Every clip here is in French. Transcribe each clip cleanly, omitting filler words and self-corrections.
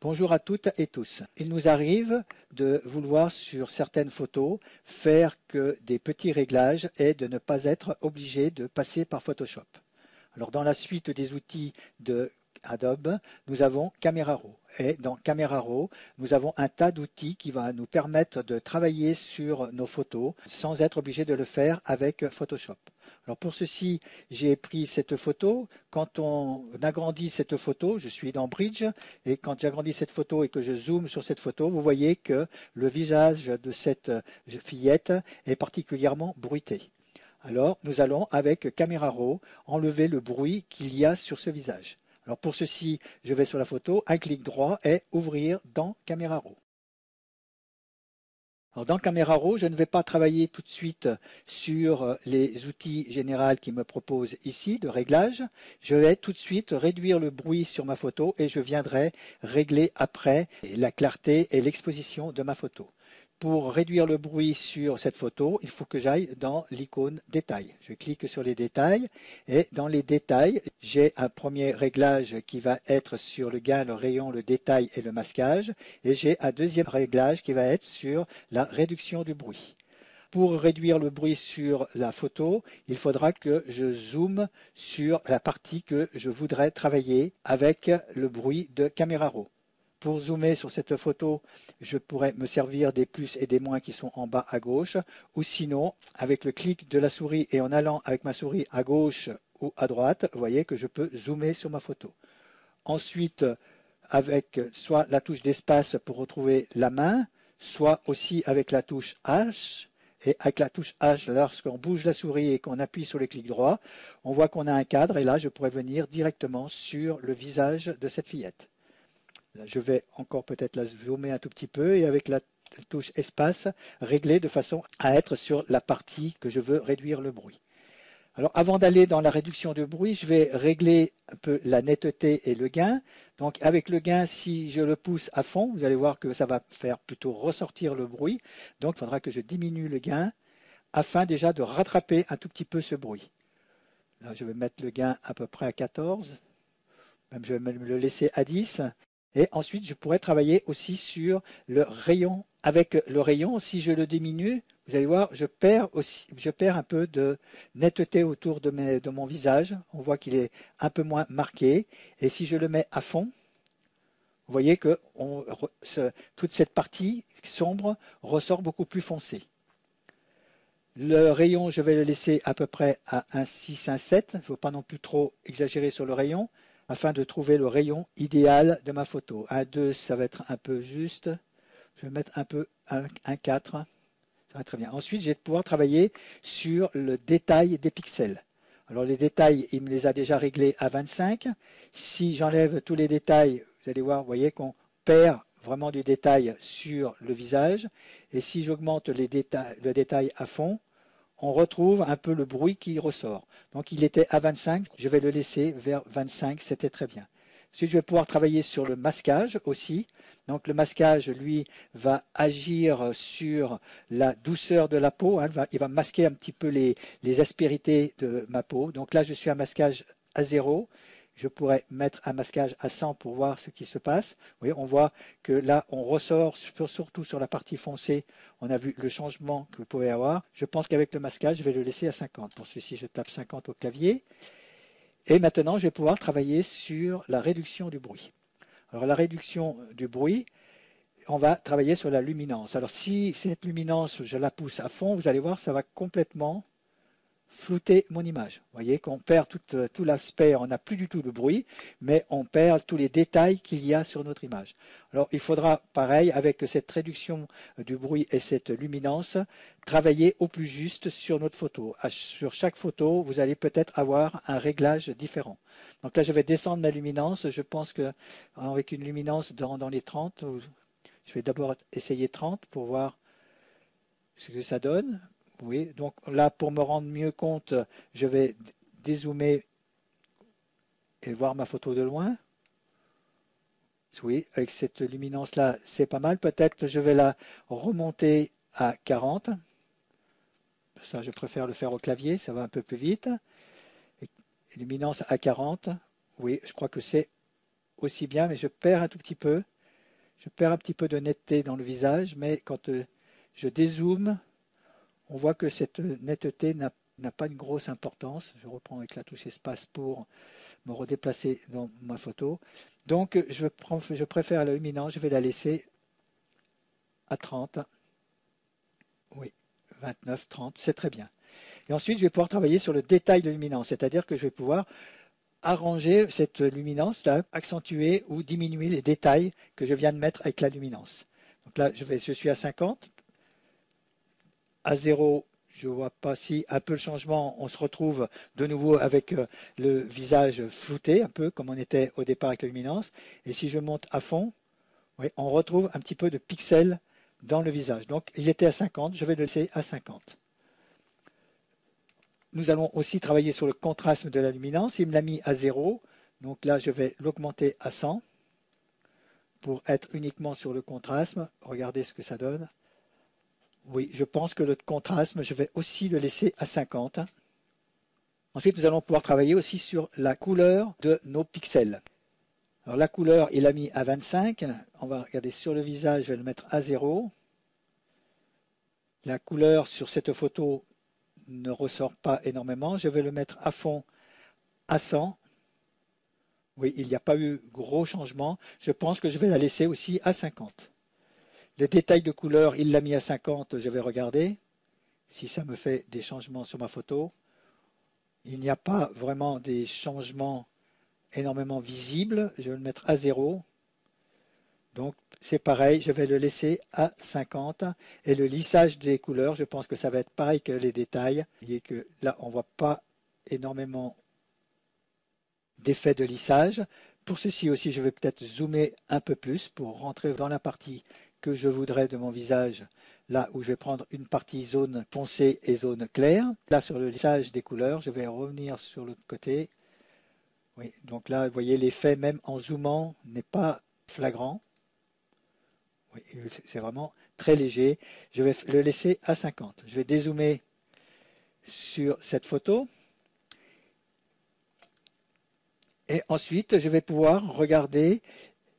Bonjour à toutes et tous. Il nous arrive de vouloir sur certaines photos faire que des petits réglages et de ne pas être obligé de passer par Photoshop. Alors dans la suite des outils de Adobe, nous avons Camera Raw. Et dans Camera Raw, nous avons un tas d'outils qui va nous permettre de travailler sur nos photos sans être obligé de le faire avec Photoshop. Alors pour ceci, j'ai pris cette photo. Quand on agrandit cette photo, je suis dans Bridge, et quand j'agrandis cette photo et que je zoome sur cette photo, vous voyez que le visage de cette fillette est particulièrement bruité. Alors, nous allons, avec Camera Raw, enlever le bruit qu'il y a sur ce visage. Alors, pour ceci, je vais sur la photo, un clic droit et ouvrir dans Camera Raw. Alors, dans Camera Raw, je ne vais pas travailler tout de suite sur les outils généraux qui me proposent ici de réglage. Je vais tout de suite réduire le bruit sur ma photo et je viendrai régler après la clarté et l'exposition de ma photo. Pour réduire le bruit sur cette photo, il faut que j'aille dans l'icône détail. Je clique sur les détails et dans les détails, j'ai un premier réglage qui va être sur le gain, le rayon, le détail et le masquage. Et j'ai un deuxième réglage qui va être sur la réduction du bruit. Pour réduire le bruit sur la photo, il faudra que je zoome sur la partie que je voudrais travailler avec le bruit de Camera Raw. Pour zoomer sur cette photo, je pourrais me servir des plus et des moins qui sont en bas à gauche, ou sinon, avec le clic de la souris et en allant avec ma souris à gauche ou à droite, vous voyez que je peux zoomer sur ma photo. Ensuite, avec soit la touche d'espace pour retrouver la main, soit aussi avec la touche H. Et avec la touche H, lorsqu'on bouge la souris et qu'on appuie sur le clic droit, on voit qu'on a un cadre et là, je pourrais venir directement sur le visage de cette fillette. Je vais encore peut-être la zoomer un tout petit peu et avec la touche espace, régler de façon à être sur la partie que je veux réduire le bruit. Alors avant d'aller dans la réduction de bruit, je vais régler un peu la netteté et le gain. Donc avec le gain, si je le pousse à fond, vous allez voir que ça va faire plutôt ressortir le bruit. Donc il faudra que je diminue le gain afin déjà de rattraper un tout petit peu ce bruit. Là, je vais mettre le gain à peu près à 14. Même je vais même le laisser à 10. Et ensuite, je pourrais travailler aussi sur le rayon. Avec le rayon, si je le diminue, vous allez voir, je perds un peu de netteté autour de mon visage. On voit qu'il est un peu moins marqué. Et si je le mets à fond, vous voyez que toute cette partie sombre ressort beaucoup plus foncée. Le rayon, je vais le laisser à peu près à 1,6, 1,7. Il ne faut pas non plus trop exagérer sur le rayon, afin de trouver le rayon idéal de ma photo. 1,2, ça va être un peu juste. Je vais mettre un peu 1,4. Ça va très bien. Ensuite, je vais pouvoir travailler sur le détail des pixels. Alors les détails, il me les a déjà réglés à 25. Si j'enlève tous les détails, vous allez voir, vous voyez qu'on perd vraiment du détail sur le visage. Et si j'augmente le détail à fond, on retrouve un peu le bruit qui ressort. Donc il était à 25, je vais le laisser vers 25, c'était très bien. Ensuite, je vais pouvoir travailler sur le masquage aussi. Donc le masquage, lui, va agir sur la douceur de la peau. Hein. Il va masquer un petit peu les aspérités de ma peau. Donc là, je suis à masquage à 0. Je pourrais mettre un masquage à 100 pour voir ce qui se passe. Vous voyez, on voit que là, on ressort, surtout sur la partie foncée, on a vu le changement que vous pouvez avoir. Je pense qu'avec le masquage, je vais le laisser à 50. Pour ceci, je tape 50 au clavier. Et maintenant, je vais pouvoir travailler sur la réduction du bruit. Alors, la réduction du bruit, on va travailler sur la luminance. Alors, si cette luminance, je la pousse à fond, vous allez voir, ça va complètement flouter mon image. Vous voyez qu'on perd tout l'aspect, on n'a plus du tout de bruit, mais on perd tous les détails qu'il y a sur notre image. Alors il faudra, pareil, avec cette réduction du bruit et cette luminance, travailler au plus juste sur notre photo. Sur chaque photo, vous allez peut-être avoir un réglage différent. Donc là, je vais descendre ma luminance. Je pense qu'avec une luminance dans les 30, je vais d'abord essayer 30 pour voir ce que ça donne. Oui, donc là, pour me rendre mieux compte, je vais dézoomer et voir ma photo de loin. Oui, avec cette luminance-là, c'est pas mal. Peut-être que je vais la remonter à 40. Ça, je préfère le faire au clavier, ça va un peu plus vite. Luminance à 40. Oui, je crois que c'est aussi bien, mais je perds un tout petit peu. Je perds un petit peu de netteté dans le visage, mais quand je dézoome, on voit que cette netteté n'a pas une grosse importance. Je reprends avec la touche espace pour me redéplacer dans ma photo. Donc, je préfère la luminance, je vais la laisser à 30. Oui, 29, 30, c'est très bien. Et ensuite, je vais pouvoir travailler sur le détail de luminance, c'est-à-dire que je vais pouvoir arranger cette luminance-là, accentuer ou diminuer les détails que je viens de mettre avec la luminance. Donc là, je suis à 50. À 0, je ne vois pas si un peu le changement, on se retrouve de nouveau avec le visage flouté, un peu comme on était au départ avec la luminance. Et si je monte à fond, oui, on retrouve un petit peu de pixels dans le visage. Donc il était à 50, je vais le laisser à 50. Nous allons aussi travailler sur le contraste de la luminance. Il me l'a mis à 0. Donc là, je vais l'augmenter à 100 pour être uniquement sur le contraste. Regardez ce que ça donne. Oui, je pense que le contraste, je vais aussi le laisser à 50. Ensuite, nous allons pouvoir travailler aussi sur la couleur de nos pixels. Alors la couleur, il a mis à 25. On va regarder sur le visage, je vais le mettre à 0. La couleur sur cette photo ne ressort pas énormément. Je vais le mettre à fond à 100. Oui, il n'y a pas eu gros changement. Je pense que je vais la laisser aussi à 50. Les détails de couleur, il l'a mis à 50. Je vais regarder si ça me fait des changements sur ma photo. Il n'y a pas vraiment des changements énormément visibles. Je vais le mettre à 0. Donc c'est pareil, je vais le laisser à 50. Et le lissage des couleurs, je pense que ça va être pareil que les détails. Vous voyez que là, on ne voit pas énormément d'effet de lissage. Pour ceci aussi, je vais peut-être zoomer un peu plus pour rentrer dans la partie que je voudrais de mon visage, là où je vais prendre une partie zone foncée et zone claire. Là, sur le lissage des couleurs, je vais revenir sur l'autre côté. Oui, donc là, vous voyez, l'effet, même en zoomant, n'est pas flagrant. Oui, c'est vraiment très léger. Je vais le laisser à 50. Je vais dézoomer sur cette photo. Et ensuite, je vais pouvoir regarder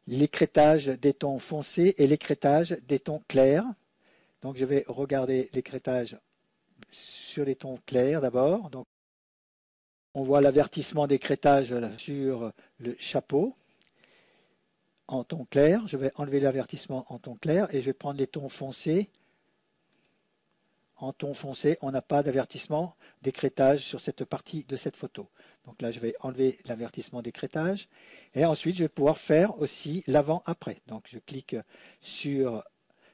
l'écrêtage des tons foncés et l'écrêtage des tons clairs. Donc, je vais regarder l'écrêtage sur les tons clairs d'abord. Donc, on voit l'avertissement d'écrêtage sur le chapeau en ton clair. Je vais enlever l'avertissement en ton clair et je vais prendre les tons foncés. En ton foncé, on n'a pas d'avertissement d'écrêtage sur cette partie de cette photo. Donc là, je vais enlever l'avertissement d'écrêtage. Et ensuite, je vais pouvoir faire aussi l'avant-après. Donc, je clique sur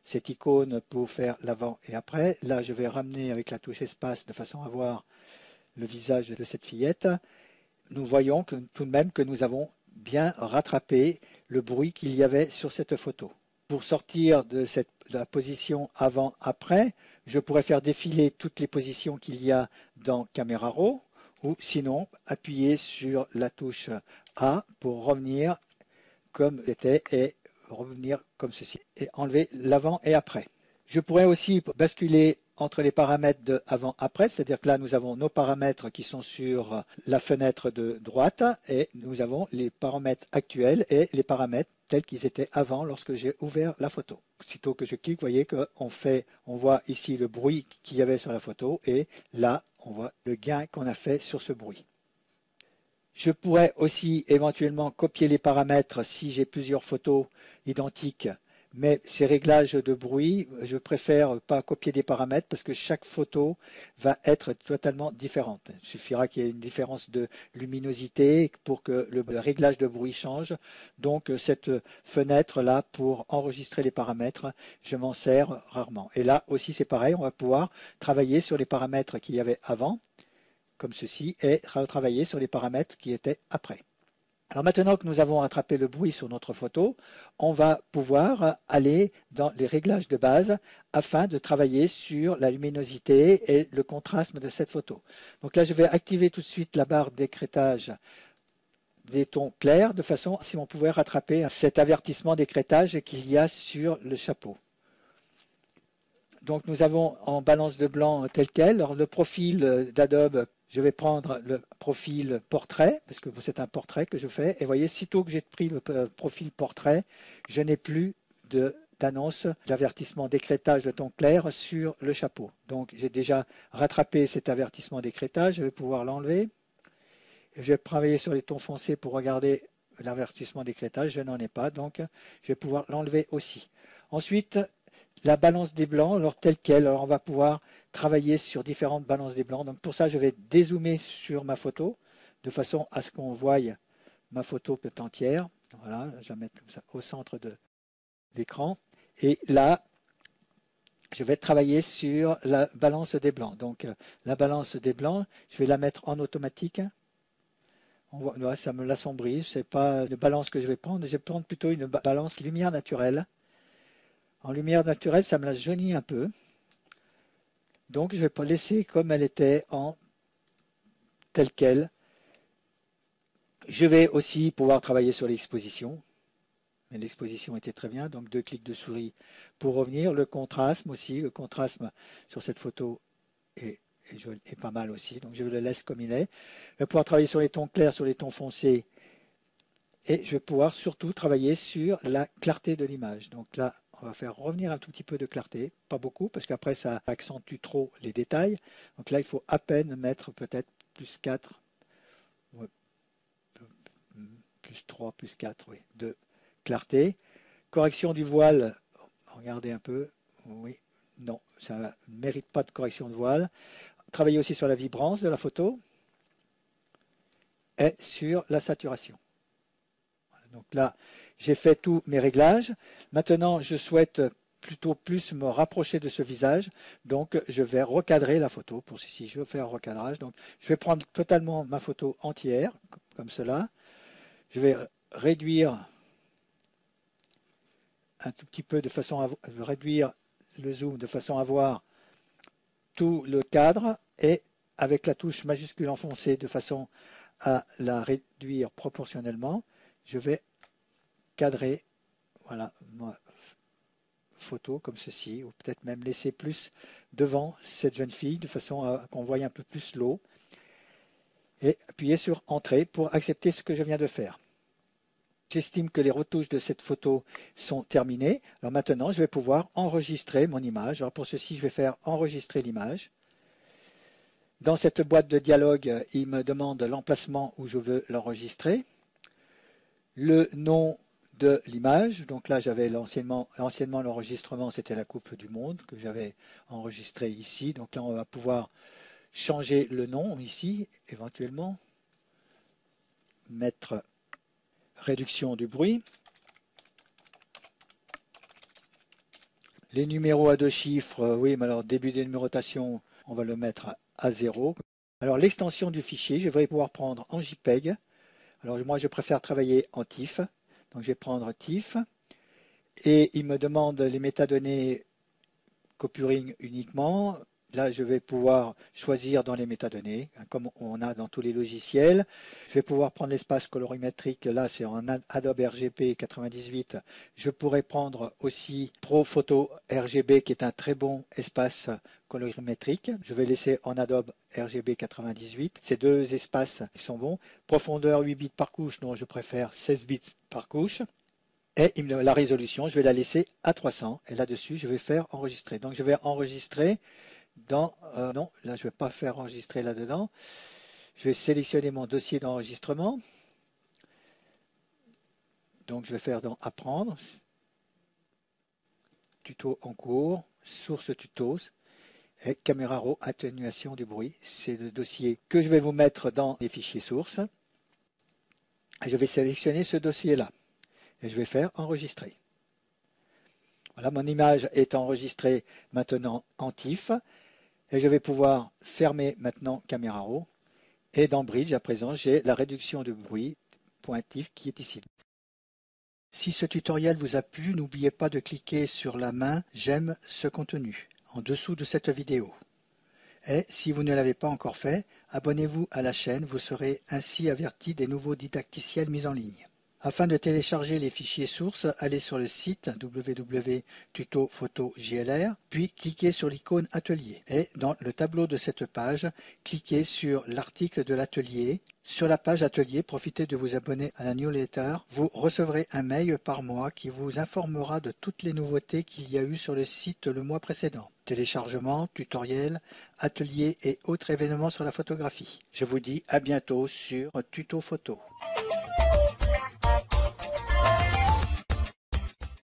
cette icône pour faire l'avant et après. Là, je vais ramener avec la touche espace de façon à voir le visage de cette fillette. Nous voyons que, tout de même que nous avons bien rattrapé le bruit qu'il y avait sur cette photo. Pour sortir de la position avant-après, je pourrais faire défiler toutes les positions qu'il y a dans Camera Raw ou sinon appuyer sur la touche A pour revenir comme c'était et revenir comme ceci et enlever l'avant et après. Je pourrais aussi basculer entre les paramètres de avant-après, c'est-à-dire que là nous avons nos paramètres qui sont sur la fenêtre de droite et nous avons les paramètres actuels et les paramètres tels qu'ils étaient avant lorsque j'ai ouvert la photo. Sitôt que je clique, vous voyez on voit ici le bruit qu'il y avait sur la photo et là on voit le gain qu'on a fait sur ce bruit. Je pourrais aussi éventuellement copier les paramètres si j'ai plusieurs photos identiques. Mais ces réglages de bruit, je préfère pas copier des paramètres parce que chaque photo va être totalement différente. Il suffira qu'il y ait une différence de luminosité pour que le réglage de bruit change. Donc cette fenêtre-là pour enregistrer les paramètres, je m'en sers rarement. Et là aussi c'est pareil, on va pouvoir travailler sur les paramètres qu'il y avait avant, comme ceci, et travailler sur les paramètres qui étaient après. Alors maintenant que nous avons rattrapé le bruit sur notre photo, on va pouvoir aller dans les réglages de base afin de travailler sur la luminosité et le contraste de cette photo. Donc là, je vais activer tout de suite la barre d'écrêtage des tons clairs de façon à si on pouvait rattraper cet avertissement d'écrêtage qu'il y a sur le chapeau. Donc nous avons en balance de blanc tel quel. Alors, le profil d'Adobe, je vais prendre le profil portrait, parce que c'est un portrait que je fais. Et vous voyez, sitôt que j'ai pris le profil portrait, je n'ai plus d'annonce d'avertissement d'écrêtage de ton clair sur le chapeau. Donc j'ai déjà rattrapé cet avertissement d'écrêtage, je vais pouvoir l'enlever. Je vais travailler sur les tons foncés pour regarder l'avertissement d'écrêtage, je n'en ai pas, donc je vais pouvoir l'enlever aussi. Ensuite, la balance des blancs, alors telle quelle, alors on va pouvoir travailler sur différentes balances des blancs. Donc pour ça, je vais dézoomer sur ma photo, de façon à ce qu'on voie ma photo peut-être entière. Voilà, je vais mettre comme ça au centre de l'écran. Et là, je vais travailler sur la balance des blancs. Donc la balance des blancs, je vais la mettre en automatique. On voit, ça me l'assombrit, ce n'est pas une balance que je vais prendre, je vais prendre plutôt une balance lumière naturelle. En lumière naturelle, ça me la jaunit un peu. Donc je vais pas laisser comme elle était en telle quelle. Je vais aussi pouvoir travailler sur l'exposition. L'exposition était très bien, donc 2 clics de souris pour revenir. Le contraste aussi, le contraste sur cette photo est pas mal aussi, donc je le laisse comme il est. Je vais pouvoir travailler sur les tons clairs, sur les tons foncés, et je vais pouvoir surtout travailler sur la clarté de l'image. Donc là, on va faire revenir un tout petit peu de clarté, pas beaucoup, parce qu'après ça accentue trop les détails. Donc là, il faut à peine mettre peut-être plus 4, plus 3, plus 4, oui, de clarté. Correction du voile, regardez un peu, oui, non, ça ne mérite pas de correction de voile. Travailler aussi sur la vibrance de la photo et sur la saturation. Donc là, j'ai fait tous mes réglages. Maintenant, je souhaite plutôt plus me rapprocher de ce visage. Donc, je vais recadrer la photo. Pour ceci, je vais faire un recadrage. Donc, je vais prendre totalement ma photo entière, comme cela. Je vais réduire un tout petit peu de façon à réduire le zoom de façon à voir tout le cadre et avec la touche majuscule enfoncée de façon à la réduire proportionnellement. Je vais cadrer, voilà, ma photo comme ceci, ou peut-être même laisser plus devant cette jeune fille de façon à qu'on voie un peu plus l'eau, et appuyer sur Entrée pour accepter ce que je viens de faire. J'estime que les retouches de cette photo sont terminées. Alors maintenant, je vais pouvoir enregistrer mon image. Alors pour ceci, je vais faire enregistrer l'image. Dans cette boîte de dialogue, il me demande l'emplacement où je veux l'enregistrer, le nom de l'image. Donc là, j'avais anciennement l'enregistrement, c'était la Coupe du Monde que j'avais enregistré ici. Donc là, on va pouvoir changer le nom ici, éventuellement, mettre réduction du bruit. Les numéros à 2 chiffres, oui, mais alors début des numérotations, on va le mettre à 0. Alors l'extension du fichier, je vais pouvoir prendre en JPEG. Alors moi, je préfère travailler en TIFF. Donc je vais prendre TIFF. Et il me demande les métadonnées copuring uniquement. Là, je vais pouvoir choisir dans les métadonnées, comme on a dans tous les logiciels. Je vais pouvoir prendre l'espace colorimétrique. Là, c'est en Adobe RGB 98. Je pourrais prendre aussi Pro Photo RGB, qui est un très bon espace colorimétrique. Je vais laisser en Adobe RGB 98. Ces deux espaces sont bons. Profondeur 8 bits par couche, non, je préfère 16 bits par couche. Et la résolution, je vais la laisser à 300. Et là-dessus, je vais faire enregistrer. Donc, je vais enregistrer dans... non, là, je ne vais pas faire enregistrer là-dedans. Je vais sélectionner mon dossier d'enregistrement. Donc, je vais faire dans Apprendre. Tuto en cours. Source tutos. Et Caméra Raw, atténuation du bruit. C'est le dossier que je vais vous mettre dans les fichiers sources. Et je vais sélectionner ce dossier-là. Et je vais faire enregistrer. Voilà, mon image est enregistrée maintenant en TIFF. Et je vais pouvoir fermer maintenant Caméra Raw. Et dans Bridge, à présent, j'ai la réduction de bruit .TIFF qui est ici. Si ce tutoriel vous a plu, n'oubliez pas de cliquer sur la main « J'aime ce contenu » en dessous de cette vidéo. Et si vous ne l'avez pas encore fait, abonnez-vous à la chaîne, vous serez ainsi averti des nouveaux didacticiels mis en ligne. Afin de télécharger les fichiers sources, allez sur le site www.tuto-photo-glr, puis cliquez sur l'icône Atelier. Et dans le tableau de cette page, cliquez sur l'article de l'atelier. Sur la page Atelier, profitez de vous abonner à la newsletter. Vous recevrez un mail par mois qui vous informera de toutes les nouveautés qu'il y a eu sur le site le mois précédent. Téléchargements, tutoriels, ateliers et autres événements sur la photographie. Je vous dis à bientôt sur Tuto Photo.